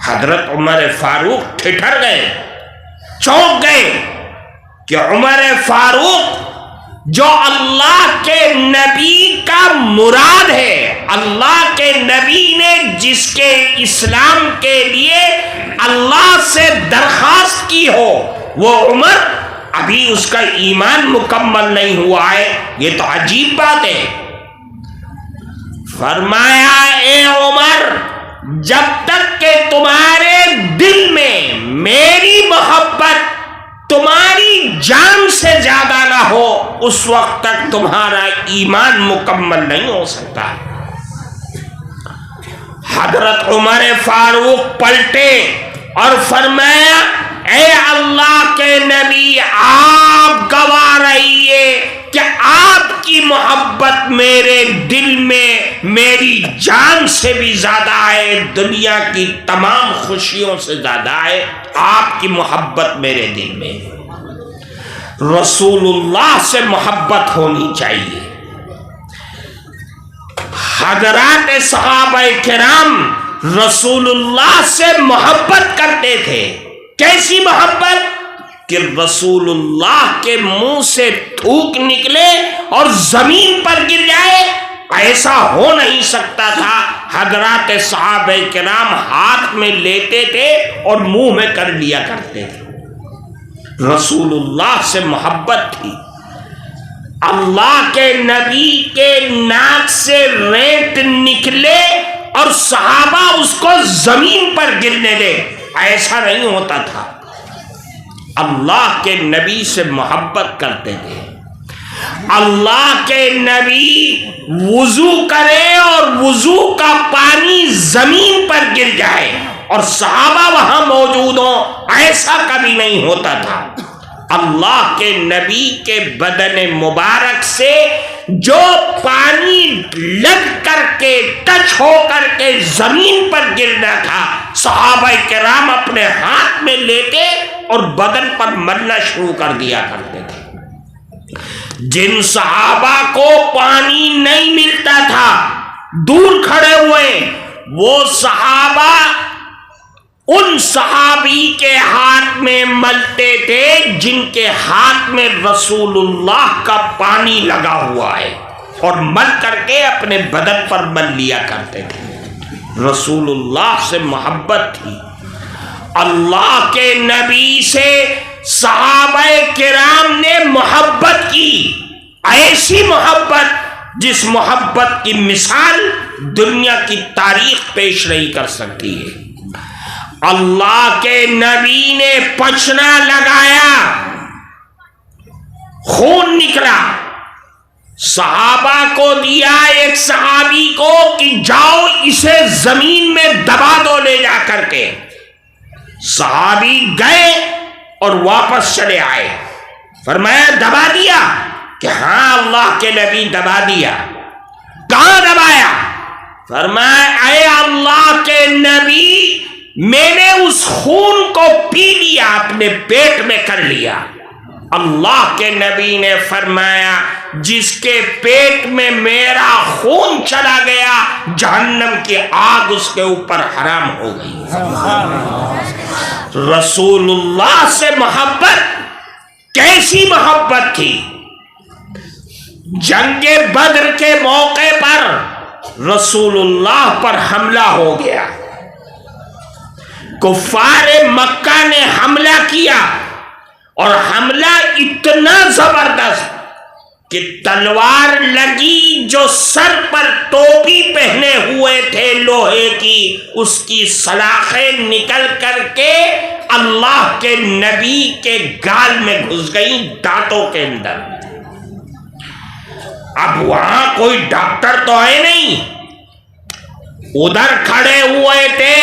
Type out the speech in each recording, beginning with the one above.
حضرت عمر فاروق ٹھٹھر گئے، چونک گئے کہ عمر فاروق جو اللہ کے نبی کا مراد ہے، اللہ کے نبی نے جس کے اسلام کے لیے اللہ سے درخواست کی ہو، وہ عمر ابھی اس کا ایمان مکمل نہیں ہوا ہے، یہ تو عجیب بات ہے۔ فرمایا اے عمر، جب تک کہ تمہارے دل میں میری محبت تمہاری جان سے زیادہ نہ ہو، اس وقت تک تمہارا ایمان مکمل نہیں ہو سکتا۔ حضرت عمر فاروق پلٹے اور فرمایا اے اللہ کے نبی، آپ گواہ رہیے کہ آپ کی محبت میرے دل میں میری جان سے بھی زیادہ ہے، دنیا کی تمام خوشیوں سے زیادہ ہے، آپ کی محبت میرے دل میں۔ رسول اللہ سے محبت ہونی چاہیے۔ حضرات صحابہ کرام رسول اللہ سے محبت کرتے تھے۔ کیسی محبت؟ کہ رسول اللہ کے منہ سے تھوک نکلے اور زمین پر گر جائے، ایسا ہو نہیں سکتا تھا۔ حضرات صحابہ کرام ہاتھ میں لیتے تھے اور منہ میں کر لیا کرتے تھے۔ رسول اللہ سے محبت تھی۔ اللہ کے نبی کے ناک سے رینت نکلے اور صحابہ اس کو زمین پر گرنے دے، ایسا نہیں ہوتا تھا۔ اللہ کے نبی سے محبت کرتے تھے۔ اللہ کے نبی وضو کرے اور وضو کا پانی زمین پر گر جائے اور صحابہ وہاں موجود ہوں، ایسا کبھی نہیں ہوتا تھا۔ اللہ کے نبی کے بدن مبارک سے جو پانی لگ کر کے ٹچ ہو کر کے زمین پر گرنا تھا، صحابہ کرام اپنے ہاتھ میں لیتے اور بدن پر ملنا شروع کر دیا کرتے تھے۔ جن صحابہ کو پانی نہیں ملتا تھا، دور کھڑے ہوئے، وہ صحابہ ان صحابی کے ہاتھ میں ملتے تھے جن کے ہاتھ میں رسول اللہ کا پانی لگا ہوا ہے، اور مل کر کے اپنے بدن پر مل لیا کرتے تھے۔ رسول اللہ سے محبت تھی۔ اللہ کے نبی سے صحابہ کرام نے محبت کی، ایسی محبت جس محبت کی مثال دنیا کی تاریخ پیش نہیں کر سکتی ہے۔ اللہ کے نبی نے پچنا لگایا، خون نکلا، صحابہ کو دیا ایک صحابی کو کہ جاؤ اسے زمین میں دبا دو لے جا کر کے۔ صحابی گئے اور واپس چلے آئے، فرمایا دبا دیا؟ کہ ہاں اللہ کے نبی دبا دیا۔ کہاں دبایا؟ فرمایا اے اللہ کے نبی، میں نے اس خون کو پی لیا، اپنے پیٹ میں کر لیا۔ اللہ کے نبی نے فرمایا جس کے پیٹ میں میرا خون چلا گیا، جہنم کی آگ اس کے اوپر حرام ہو گئی۔ رسول اللہ سے محبت کیسی محبت تھی؟ جنگ بدر کے موقع پر رسول اللہ پر حملہ ہو گیا، کفار مکہ نے حملہ کیا، اور حملہ اتنا زبردست کہ تلوار لگی، جو سر پر ٹوپی پہنے ہوئے تھے لوہے کی، اس کی سلاخیں نکل کر کے اللہ کے نبی کے گال میں گھس گئیں، دانتوں کے اندر۔ اب وہاں کوئی ڈاکٹر تو ہے نہیں، ادھر کھڑے ہوئے تھے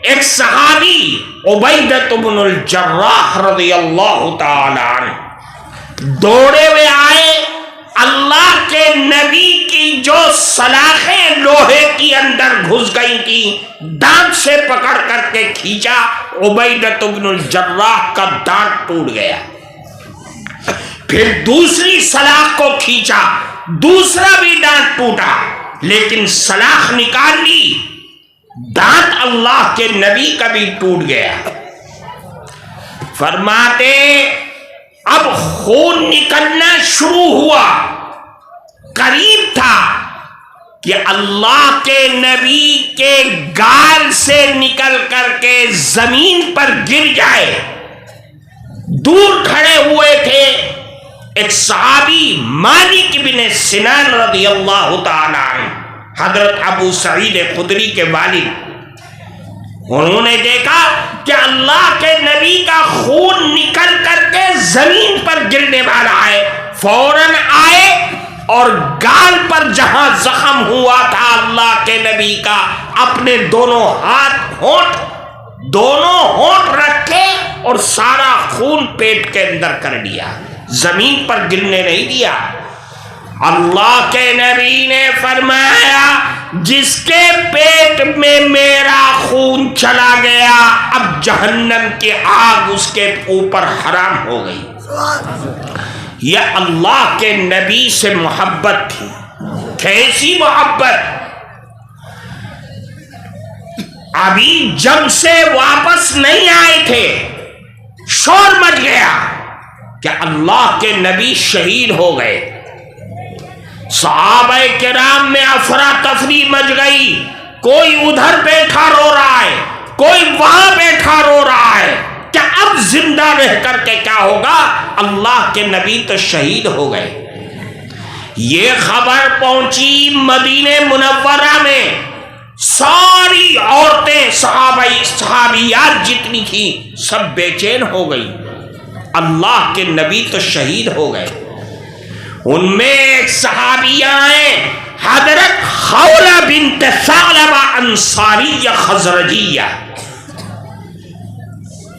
ایک صحابی عبیدہ بن الجراح رضی اللہ تعالی عنہ، دوڑے ہوئے آئے، اللہ کے نبی کی جو سلاخیں لوہے کی اندر گھس گئی تھی، دانت سے پکڑ کر کے کھینچا، عبیدہ بن الجراح کا دانت ٹوٹ گیا۔ پھر دوسری سلاخ کو کھینچا، دوسرا بھی دانت ٹوٹا، لیکن سلاخ نکال لی، دانت اللہ کے نبی کا بھی ٹوٹ گیا. فرماتے اب خون نکلنا شروع ہوا. قریب تھا کہ اللہ کے نبی کے گال سے نکل کر کے زمین پر گر جائے. دور کھڑے ہوئے تھے ایک صحابی مالک بن سنان رضی اللہ تعالی عنہ، حضرت ابو سعید خدری کے والد. انہوں نے دیکھا کہ اللہ کے نبی کا خون نکل کر کے زمین پر گرنے والا ہے. فوراً آئے اور گال پر جہاں زخم ہوا تھا اللہ کے نبی کا، اپنے دونوں ہونٹ رکھے اور سارا خون پیٹ کے اندر کر دیا، زمین پر گرنے نہیں دیا. اللہ کے نبی نے فرمایا جس کے پیٹ میں میرا خون چلا گیا اب جہنم کی آگ اس کے اوپر حرام ہو گئی. یہ اللہ کے نبی سے محبت تھی. کیسی محبت! ابھی جنگ سے واپس نہیں آئے تھے، شور مچ گیا کہ اللہ کے نبی شہید ہو گئے. صحابہ کرام میں افراتفری مچ گئی. کوئی ادھر بیٹھا رو رہا ہے، کوئی وہاں بیٹھا رو رہا ہے کہ اب زندہ رہ کر کے کیا ہوگا، اللہ کے نبی تو شہید ہو گئے. یہ خبر پہنچی مدینہ منورہ میں. ساری عورتیں صحابیات جتنی تھیں سب بے چین ہو گئی. اللہ کے نبی تو شہید ہو گئے. ان میں ایک صحابیہ ہیں حضرت خولہ بنت ثعلبہ انصاریہ خزرجیہ.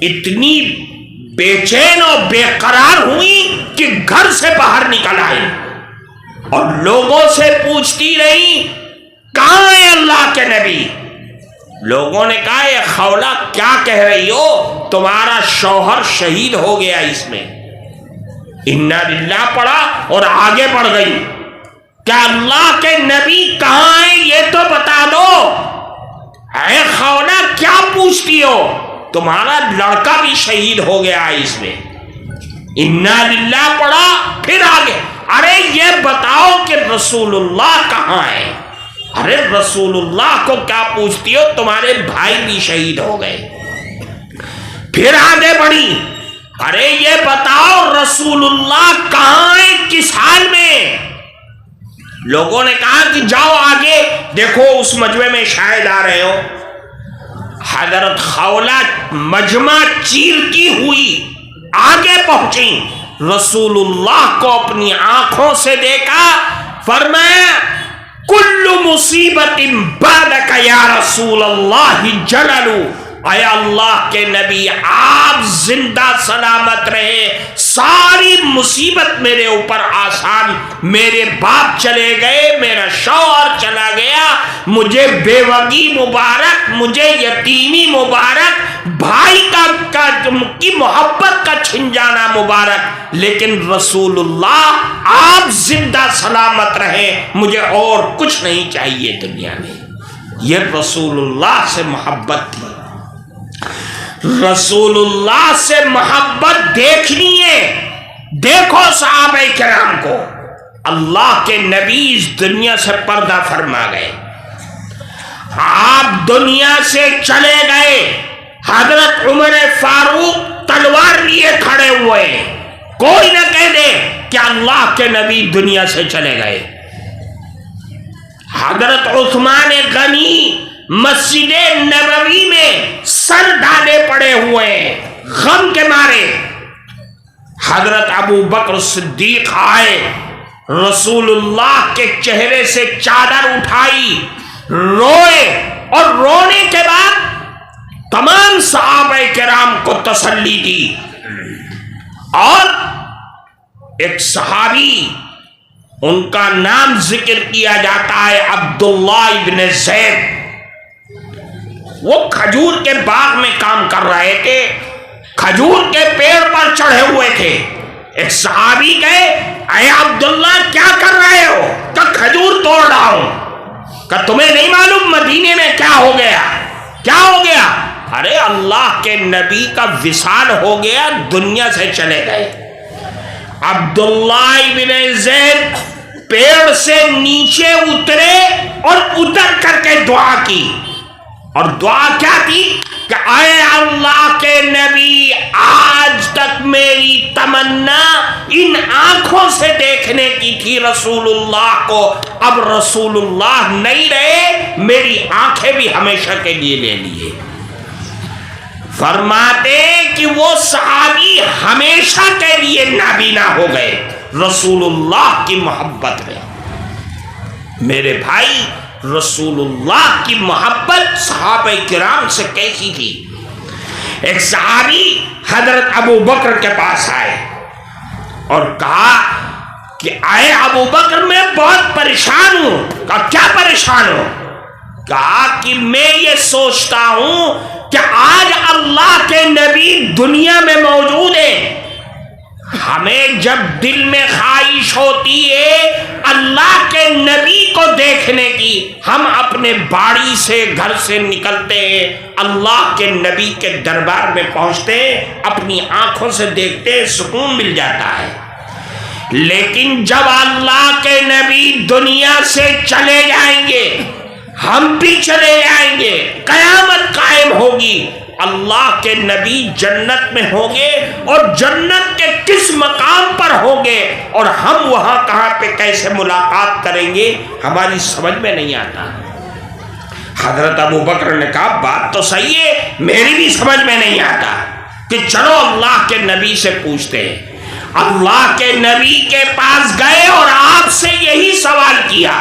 اتنی بے چین اور بے قرار ہوئی کہ گھر سے باہر نکل آئی اور لوگوں سے پوچھتی رہی کہاں ہے اللہ کے نبی. لوگوں نے کہا یہ خولہ کیا کہہ رہی ہو، تمہارا شوہر شہید ہو گیا اس میں. انا للہ پڑھا اور آگے بڑھ گئی. کیا اللہ کے نبی کہاں ہیں یہ تو بتا دو. اے خولہ کیا پوچھتی ہو، تمہارا لڑکا بھی شہید ہو گیا اس میں. انا للہ پڑھا پھر آگے. ارے یہ بتاؤ کہ رسول اللہ کہاں ہے. ارے رسول اللہ کو کیا پوچھتی ہو، تمہارے بھائی بھی شہید ہو گئے. پھر آگے بڑھی. ارے یہ بتاؤ رسول اللہ کہاں ہے، کس حال میں. لوگوں نے کہا کہ جاؤ آگے دیکھو اس مجمع میں شاید آ رہے ہو. حضرت خولہ مجمع چیرتی ہوئی آگے پہنچی، رسول اللہ کو اپنی آنکھوں سے دیکھا. فرمایا کل مصیبت بعدک یا رسول اللہ جلل. اے اللہ کے نبی آپ زندہ سلامت رہے، ساری مصیبت میرے اوپر آسان. میرے باپ چلے گئے، میرا شوہر چلا گیا، مجھے بیوگی مبارک، مجھے یتیمی مبارک، بھائی کی محبت کا چھن جانا مبارک، لیکن رسول اللہ آپ زندہ سلامت رہے، مجھے اور کچھ نہیں چاہیے دنیا میں. یہ رسول اللہ سے محبت تھی. رسول اللہ سے محبت دیکھنی ہے. دیکھو صحابہ کرام کو، اللہ کے نبی اس دنیا سے پردہ فرما گئے. آپ دنیا سے چلے گئے، حضرت عمر فاروق تلوار لیے کھڑے ہوئے. کوئی نہ کہہ دے کہ اللہ کے نبی دنیا سے چلے گئے. حضرت عثمان غنی مسجد نبوی میں سر ڈالے پڑے ہوئے غم کے مارے. حضرت ابو بکر صدیق آئے، رسول اللہ کے چہرے سے چادر اٹھائی، روئے اور رونے کے بعد تمام صحابہ کرام کو تسلی دی. اور ایک صحابی ان کا نام ذکر کیا جاتا ہے عبداللہ ابن زید. وہ کھجور کے باغ میں کام کر رہے تھے، کھجور کے پیڑ پر چڑھے ہوئے تھے. ایک صحابی کہے اے عبداللہ کیا کر رہے ہو؟ کہ کھجور توڑ رہا ہوں. کہ تمہیں نہیں معلوم مدینے میں کیا ہو گیا؟ کیا ہو گیا؟ ارے اللہ کے نبی کا وصال ہو گیا، دنیا سے چلے گئے۔ عبداللہ ابن زید پیڑ سے نیچے اترے اور اتر کر کے دعا کی، اور دعا کیا تھی کہ اے اللہ کے نبی، آج تک میری تمنا ان آنکھوں سے دیکھنے کی تھی رسول اللہ کو، اب رسول اللہ نہیں رہے، میری آنکھیں بھی ہمیشہ کے لیے لے لیے۔ فرماتے کہ وہ صحابی ہمیشہ کے لیے نابینا ہو گئے رسول اللہ کی محبت میں۔ میرے بھائی، رسول اللہ کی محبت صحابہ کرام سے کیسی تھی؟ ایک صحابی حضرت ابو بکر کے پاس آئے اور کہا کہ اے ابو بکر، میں بہت پریشان ہوں۔ کہا کیا پریشان ہو؟ کہا کہ میں یہ سوچتا ہوں کہ آج اللہ کے نبی دنیا میں موجود ہیں، ہمیں جب دل میں خواہش ہوتی ہے اللہ کے نبی کو دیکھنے کی، ہم اپنے باڑی سے گھر سے نکلتے ہیں، اللہ کے نبی کے دربار میں پہنچتے ہیں، اپنی آنکھوں سے دیکھتے ہیں، سکون مل جاتا ہے۔ لیکن جب اللہ کے نبی دنیا سے چلے جائیں گے، ہم بھی چلے جائیں گے، قیامت قائم ہوگی، اللہ کے نبی جنت میں ہوں گے، اور جنت کے کس مقام پر ہوں گے، اور ہم وہاں کہاں پہ کیسے ملاقات کریں گے، ہماری سمجھ میں نہیں آتا۔ حضرت ابو بکر نے کہا بات تو صحیح ہے، میری بھی سمجھ میں نہیں آتا، کہ چلو اللہ کے نبی سے پوچھتے ہیں۔ اللہ کے نبی کے پاس گئے اور آپ سے یہی سوال کیا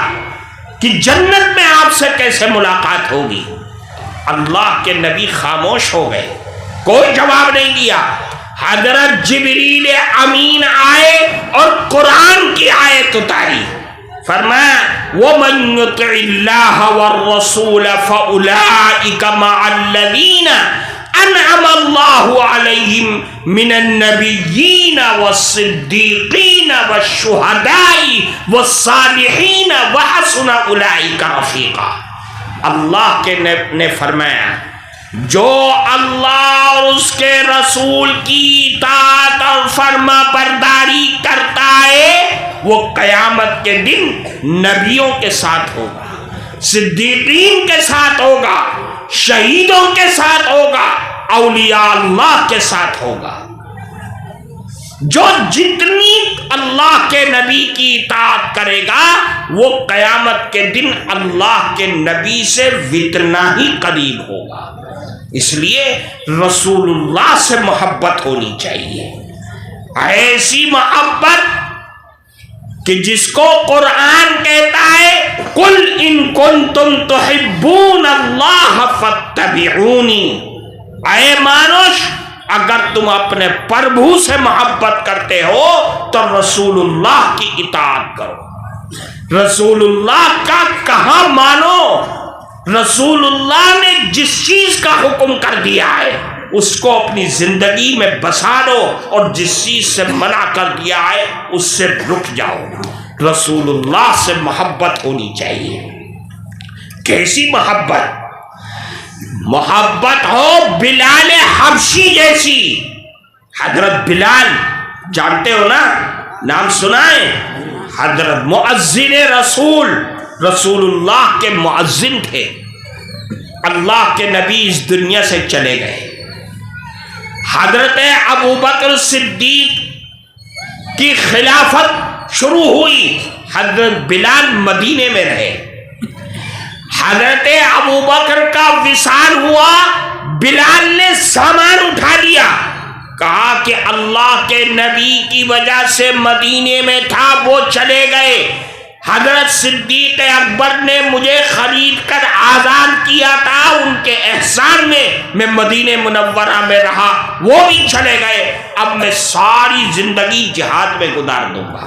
کہ جنت میں آپ سے کیسے ملاقات ہوگی؟ اللہ کے نبی خاموش ہو گئے، کوئی جواب نہیں دیا۔ حضرت جبریل امین آئے اور قرآن کی آیت اتاری، فرمایا وَمَن يُطِعِ اللَّهَ وَالرَّسُولَ فَأُولَٰئِكَ مَعَ الَّذِينَ أَنْعَمَ اللَّهُ عَلَيْهِمْ مِنَ النَّبِيِّينَ وَالصِّدِّيقِينَ وَالشُّهَدَاءِ وَالصَّالِحِينَ وَحَسُنَ أُولَٰئِكَ رَفِيقًا۔ اللہ کے نے فرمایا جو اللہ اور اس کے رسول کی اطاعت اور فرما برداری کرتا ہے، وہ قیامت کے دن نبیوں کے ساتھ ہوگا، صدیقین کے ساتھ ہوگا، شہیدوں کے ساتھ ہوگا، اولیاء اللہ کے ساتھ ہوگا۔ جو جتنی اللہ کے نبی کی اطاعت کرے گا، وہ قیامت کے دن اللہ کے نبی سے اتنا ہی قریب ہوگا۔ اس لیے رسول اللہ سے محبت ہونی چاہیے، ایسی محبت کہ جس کو قرآن کہتا ہے قُلْ إِن كُنتُمْ تُحِبُّونَ اللَّهَ فَاتَّبِعُونِي، اے مانوش اگر تم اپنے پربھو سے محبت کرتے ہو تو رسول اللہ کی اطاعت کرو۔ رسول اللہ کا کہاں مانو؟ رسول اللہ نے جس چیز کا حکم کر دیا ہے اس کو اپنی زندگی میں بسا دو، اور جس چیز سے منع کر دیا ہے اس سے رک جاؤ۔ رسول اللہ سے محبت ہونی چاہیے۔ کیسی محبت؟ محبت ہو بلال حبشی جیسی۔ حضرت بلال جانتے ہو نا، نام سنائے؟ حضرت مؤذن رسول اللہ کے مؤذن تھے۔ اللہ کے نبی اس دنیا سے چلے گئے، حضرت ابو بکر صدیق کی خلافت شروع ہوئی، حضرت بلال مدینے میں رہے۔ حضرت ابو بکر کا وصال ہوا، بلال نے سامان اٹھا لیا، کہا کہ اللہ کے نبی کی وجہ سے مدینے میں تھا، وہ چلے گئے، حضرت صدیق اکبر نے مجھے خرید کر آزاد کیا تھا، ان کے احسان میں میں مدینہ منورہ میں رہا، وہ بھی چلے گئے، اب میں ساری زندگی جہاد میں گزار دوں گا۔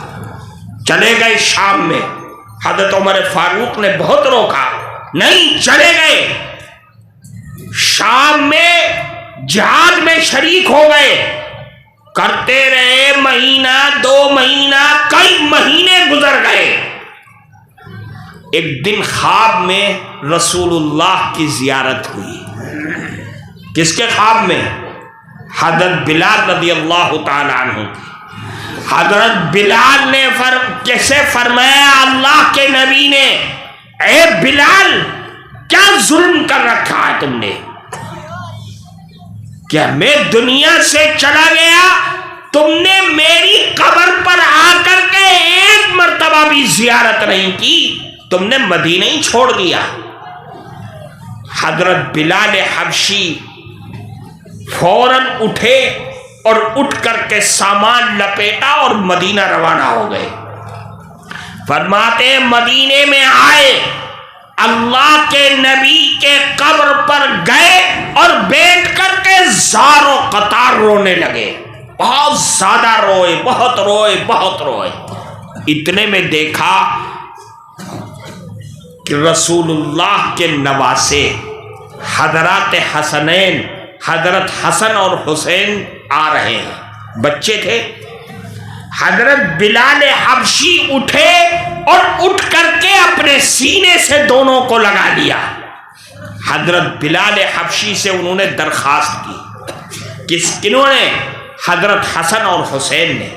چلے گئے شام میں، حضرت عمر فاروق نے بہت روکا، نہیں، چلے گئے شام میں، جہاد میں شریک ہو گئے، کرتے رہے، مہینہ، 2 مہینہ، کئی مہینے گزر گئے۔ ایک دن خواب میں رسول اللہ کی زیارت ہوئی. کس کے خواب میں؟ حضرت بلال رضی اللہ تعالی عنہ کی. حضرت بلال نے کیسے فرمایا اللہ کے نبی نے، اے بلال کیا ظلم کر رکھا ہے تم نے کہ میں دنیا سے چلا گیا، تم نے میری قبر پر آ کر کے ایک مرتبہ بھی زیارت نہیں کی، تم نے مدینہ ہی چھوڑ دیا. حضرت بلال حبشی فوراً اٹھے اور اٹھ کر کے سامان لپیٹا اور مدینہ روانہ ہو گئے. فرماتے مدینے میں آئے، اللہ کے نبی کے قبر پر گئے اور بیٹھ کر کے زاروں قطار رونے لگے. بہت زیادہ روئے، بہت روئے، بہت روئے. اتنے میں دیکھا کہ رسول اللہ کے نواسے حضرات حسنین، حضرت حسن اور حسین آ رہے ہیں، بچے تھے. حضرت بلال حبشی اٹھے اور اٹھ کر کے اپنے سینے سے دونوں کو لگا لیا. حضرت بلال حبشی سے انہوں نے درخواست کی. کنہوں نے؟ حضرت حسن اور حسین نے.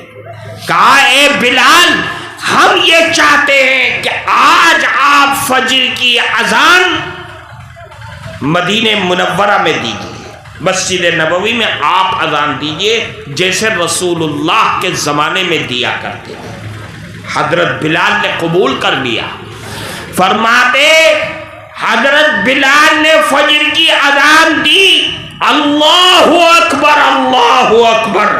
کہا اے بلال ہم یہ چاہتے ہیں کہ آج آپ فجر کی اذان مدینہ منورہ میں دیجیے، مسجد نبوی میں آپ اذان دیجیے جیسے رسول اللہ کے زمانے میں دیا کرتے تھے. حضرت بلال نے قبول کر لیا. فرماتے حضرت بلال نے فجر کی اذان دی، اللہ اکبر اللہ اکبر،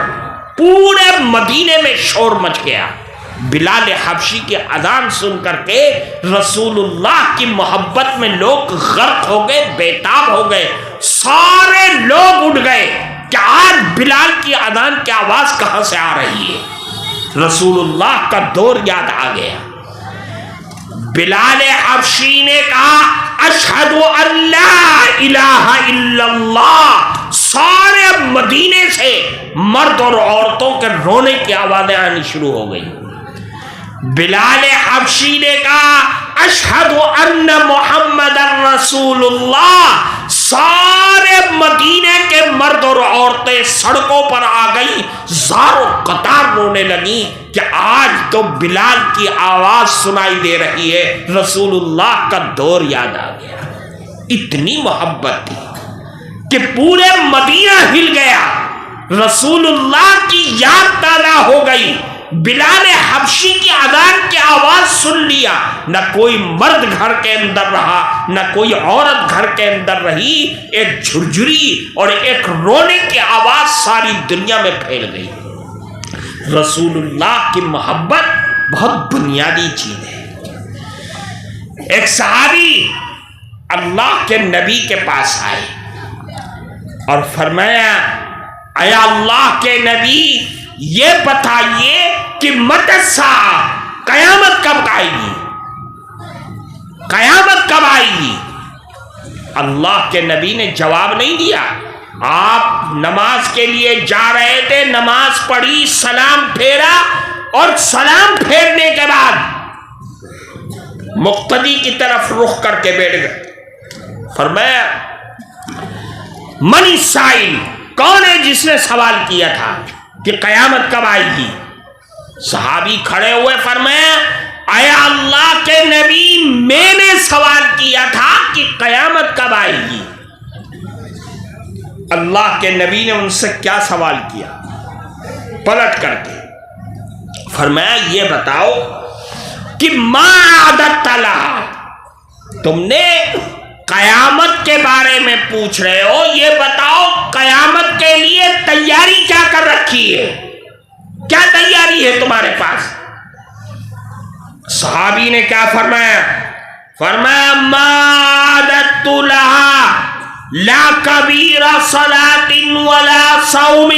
پورے مدینے میں شور مچ گیا. بلال حبشی کی اذان سن کر کے رسول اللہ کی محبت میں لوگ غرق ہو گئے، بےتاب ہو گئے. سارے لوگ اٹھ گئے کہ آج بلال کی اذان کی آواز کہاں سے آ رہی ہے. رسول اللہ کا دور یاد آ گیا. بلال حبشی نے کہا اشہد ان لا الہ الا اللہ. سارے مدینے سے مرد اور عورتوں کے رونے کی آوازیں آنی شروع ہو گئی. بلال حبشی نے کہا اشہد ان محمد رسول اللہ. سارے مدینے کے مرد اور عورتیں سڑکوں پر آ گئی، زاروں قطار رونے لگی کہ آج تو بلال کی آواز سنائی دے رہی ہے. رسول اللہ کا دور یاد آ گیا. اتنی محبت تھی کہ پورے مدینہ ہل گیا. رسول اللہ کی یاد تازہ ہو گئی. بلال حبشی کی اذان کی آواز سن لیا. نہ کوئی مرد گھر کے اندر رہا، نہ کوئی عورت گھر کے اندر رہی. ایک جھرجھری اور ایک رونے کی آواز ساری دنیا میں پھیل گئی. رسول اللہ کی محبت بہت بنیادی چیز ہے. ایک صحابی اللہ کے نبی کے پاس آئے اور فرمایا اے اللہ کے نبی یہ بتائیے کہ متی الساعہ قیامت کب آئے گی، قیامت کب آئے گی. اللہ کے نبی نے جواب نہیں دیا. آپ نماز کے لیے جا رہے تھے، نماز پڑھی، سلام پھیرا اور سلام پھیرنے کے بعد مقتدی کی طرف رخ کر کے بیٹھ گئے. فرمایا من السائل، کون ہے جس نے سوال کیا تھا کہ قیامت کب آئے گی. صحابی کھڑے ہوئے فرمایا اے اللہ کے نبی میں نے سوال کیا تھا کہ قیامت کب آئے گی. اللہ کے نبی نے ان سے کیا سوال کیا؟ پلٹ کر کے فرمایا یہ بتاؤ کہ ما عادت لہا، تم نے قیامت کے بارے میں پوچھ رہے ہو، یہ بتاؤ قیامت کے لیے تیاری کیا کر رکھی ہے، کیا تیاری ہے تمہارے پاس. صحابی نے کیا فرمایا؟ فرمایا ما عادت لہا لا کبیر صلاۃ ولا صوم.